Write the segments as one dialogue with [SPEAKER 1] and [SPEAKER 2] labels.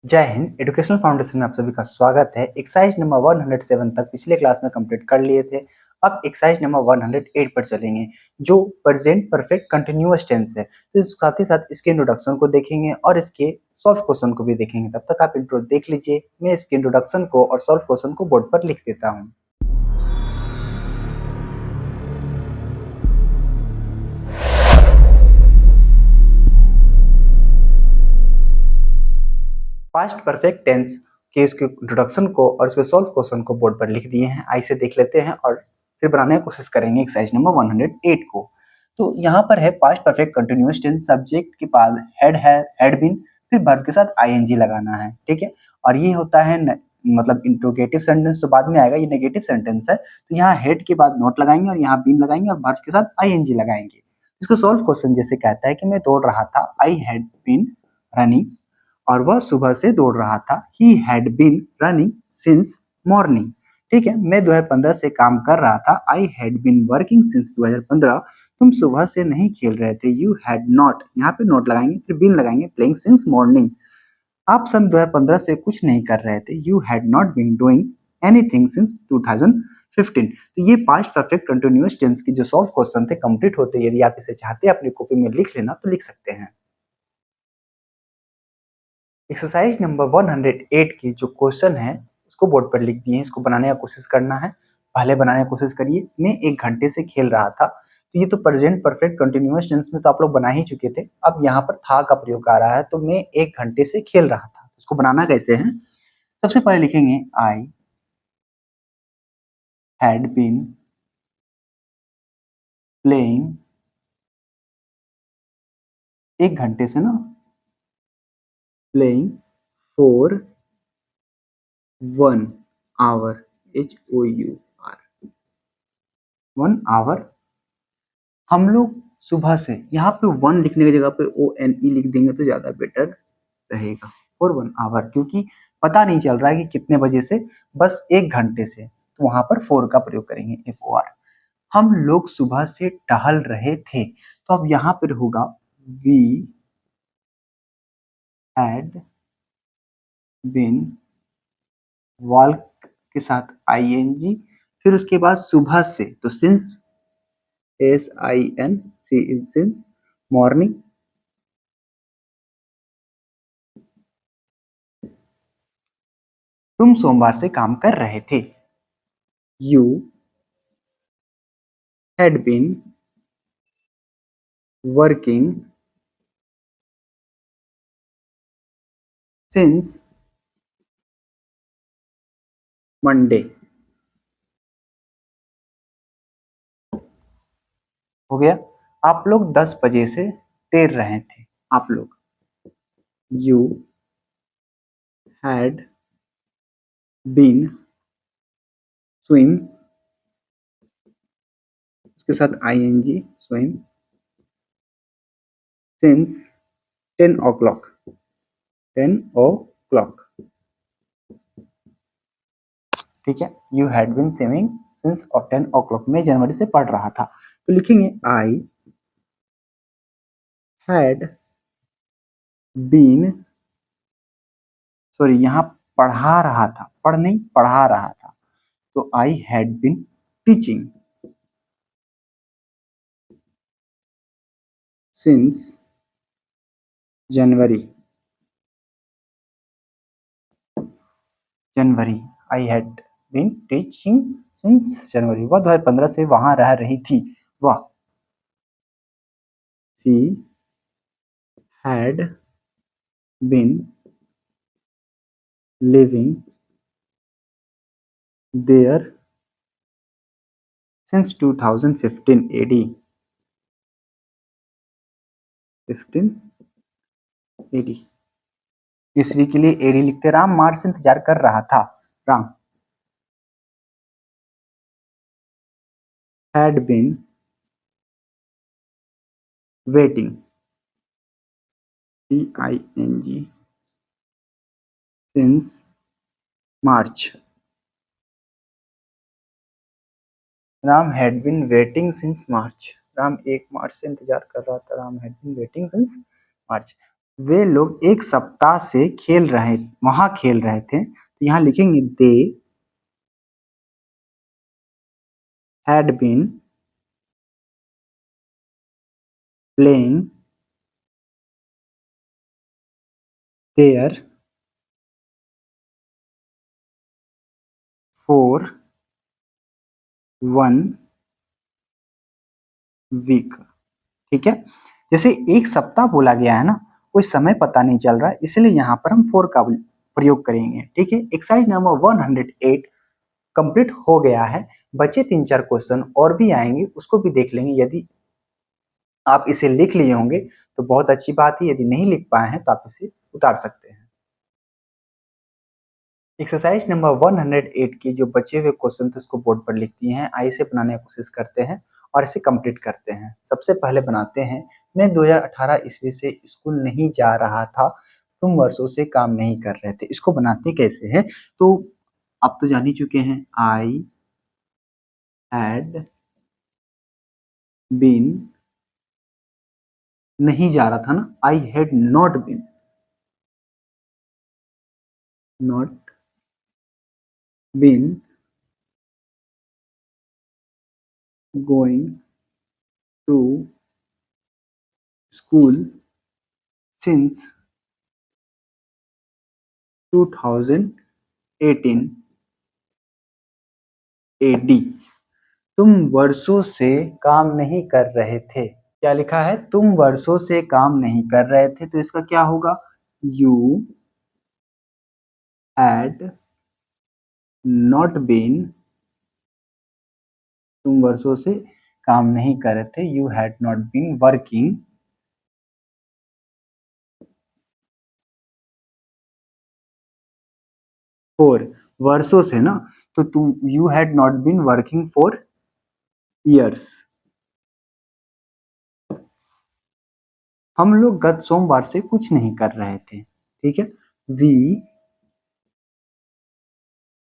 [SPEAKER 1] जय Hind. Educational foundation में आप सभी का स्वागत है। एक्सरसाइज नंबर 107 तक पिछले क्लास में कंप्लीट कर लिए थे। अब एक्सरसाइज नंबर 108 पर चलेंगे, जो प्रेजेंट परफेक्ट कंटिन्यूअस टेंस है। तो साथ ही साथ इसके इंट्रोडक्शन को देखेंगे और इसके सॉल्व क्वेश्चन को भी देखेंगे। तब तक आप इंट्रो देख लीजिए, मैं इसके इंट्रोडक्शन को और सॉल्व क्वेश्चन को बोर्ड पर लिख देता हूँ। पास्ट परफेक्ट टेंस के इसके इंट्रोडक्शन को और इसके सॉल्व क्वेश्चन को बोर्ड पर लिख दिए हैं। आइए देख लेते हैं और फिर बनाने की कोशिश करेंगे एक्सरसाइज नंबर 108 को। तो यहाँ पर है past perfect continuous tense, subject के पास हेड है, हैड बीन, फिर वर्ब के साथ आईएनजी लगाना है, ठीक है। और ये होता है मतलब इंट्रोगेटिव सेंटेंस तो बाद में आएगा, ये नेगेटिव सेंटेंस है। तो यहाँ हेड के बाद नोट लगाएंगे और यहाँ बीन लगाएंगे और वर्ब के साथ आईएनजी लगाएंगे। इसको सॉल्व क्वेश्चन जैसे कहता है कि मैं दौड़ रहा था, आई हैड बीन रनिंग, और वह सुबह से दौड़ रहा था, he had been running since morning. ठीक है, मैं 2015 से काम कर रहा था, I had been working since 2015। तुम सुबह से नहीं खेल रहे थे, यू हैड नॉट, यहाँ पे नोट लगाएंगे फिर बीन लगाएंगे, प्लेइंग सिंस मॉर्निंग। आप सन 2015 से कुछ नहीं कर रहे थे, you had not been doing anything since 2015। तो ये पास्ट परफेक्ट कंटिन्यूअस टेंस की जो सॉल्व क्वेश्चन थे कंप्लीट होते। यदि आप इसे चाहते हैं अपनी कॉपी में लिख लेना तो लिख सकते हैं। एक्सरसाइज नंबर 108 की जो क्वेश्चन है उसको बोर्ड पर लिख दिए हैं। इसको बनाने का कोशिश करना है, पहले बनाने की कोशिश करिए। मैं 1 घंटे से खेल रहा था, तो ये तो प्रेजेंट परफेक्ट कंटिन्यूअस टेंस में तो आप लोग बना ही चुके थे। अब यहाँ पर था का प्रयोग आ रहा है, तो मैं 1 घंटे से खेल रहा था। इसको बनाना कैसे है, सबसे पहले लिखेंगे आई हैड बीन प्लेइंग, 1 घंटे से ना, playing for 1 hour, HOUR, 1 hour. हम लोग सुबह से, यहाँ पे 1 लिखने की जगह पे ONE लिख देंगे तो ज्यादा बेटर रहेगा, और 1 आवर, क्योंकि पता नहीं चल रहा है कि कितने बजे से, बस 1 घंटे से, तो वहां पर 4 का प्रयोग करेंगे, FOR। हम लोग सुबह से टहल रहे थे, तो अब यहाँ पर होगा वी हैड बीन वॉक के साथ ING, फिर उसके बाद सुबह से, तो सिंस, SIN, सिंस मॉर्निंग। तुम सोमवार से काम कर रहे थे, you had been working since Monday. हो गया। आप लोग 10 बजे से तैर रहे थे, आप लोग, यू हैड बीन स्विम, उसके साथ ING, swim, since 10 o'clock, 10 o'clock। ठीक है, you had been swimming since 10 o'clock, मैं जनवरी से पढ़ रहा था। तो लिखेंगे आई हैड बीन, सॉरी यहाँ पढ़ा रहा था, पढ़ नहीं पढ़ा रहा था, तो I had been teaching since January, I had been teaching since January. वह 2015 से वहां रह रही थी, वह, she had been living there since 2015 AD, 15 AD। ईस्वी के लिए AD लिखते, राम मार्च से इंतजार कर रहा था, Ram had been waiting, TING, since March. Ram had been waiting since March, Ram 1 मार्च से इंतजार कर रहा था, Ram had been waiting since March. वे लोग एक सप्ताह से वहां खेल रहे थे, तो यहाँ लिखेंगे they had been playing there for 1 week. ठीक है, जैसे एक सप्ताह बोला गया है ना, कोई समय पता नहीं चल रहा है, इसलिए यहाँ पर हम फोर का प्रयोग करेंगे। ठीक है, एक्सरसाइज नंबर 108 कंप्लीट हो गया है। बचे 3-4 क्वेश्चन और भी आएंगे, उसको भी देख लेंगे। यदि आप इसे लिख लिए होंगे तो बहुत अच्छी बात है, यदि नहीं लिख पाए हैं तो आप इसे उतार सकते हैं। एक्सरसाइज नंबर 108 की जो बचे हुए क्वेश्चन थे उसको बोर्ड पर लिख दिए हैं। आइए इसे बनाने की कोशिश करते हैं और इसे कंप्लीट करते हैं। सबसे पहले बनाते हैं, मैं 2018 ईस्वी से स्कूल नहीं जा रहा था, तुम वर्षों से काम नहीं कर रहे थे। इसको बनाते कैसे हैं, तो आप तो जान ही चुके हैं। आई हैड बीन, नहीं जा रहा था ना, I had not been going to school since 2018 AD। तुम वर्षों से काम नहीं कर रहे थे। क्या लिखा है, तुम वर्षों से काम नहीं कर रहे थे, तो इसका क्या होगा, यू हैड नॉट बीन, तुम वर्षों से काम नहीं कर रहे थे, you had not been working for, वर्षों से ना, तो तुम you had not been working for years. हम लोग गत सोमवार से कुछ नहीं कर रहे थे। ठीक है, we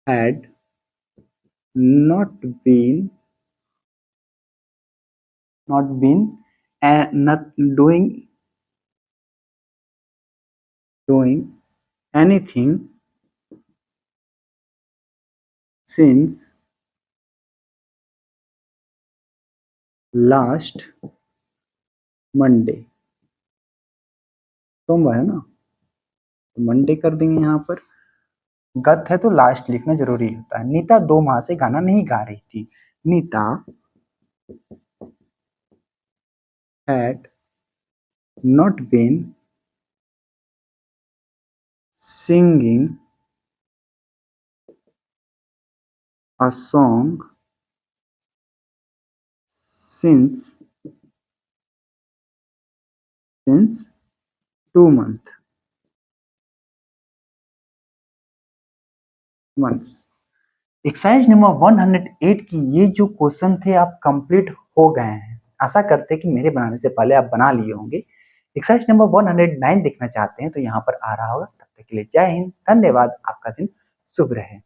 [SPEAKER 1] had not been not doing anything since last Monday। सोमवार है ना, तो मंडे कर देंगे। यहाँ पर गत है तो लास्ट लिखना जरूरी होता है। नीता 2 माह से गाना नहीं गा रही थी। Nita had not been singing a song since 2 months। Exercise number 108 की ये जो क्वेश्चन थे आप कंप्लीट हो गए हैं। आशा करते हैं कि मेरे बनाने से पहले आप बना लिए होंगे। एक्सरसाइज नंबर 109 देखना चाहते हैं तो यहाँ पर आ रहा होगा। तब तक के लिए जय हिंद, धन्यवाद, आपका दिन शुभ रहे।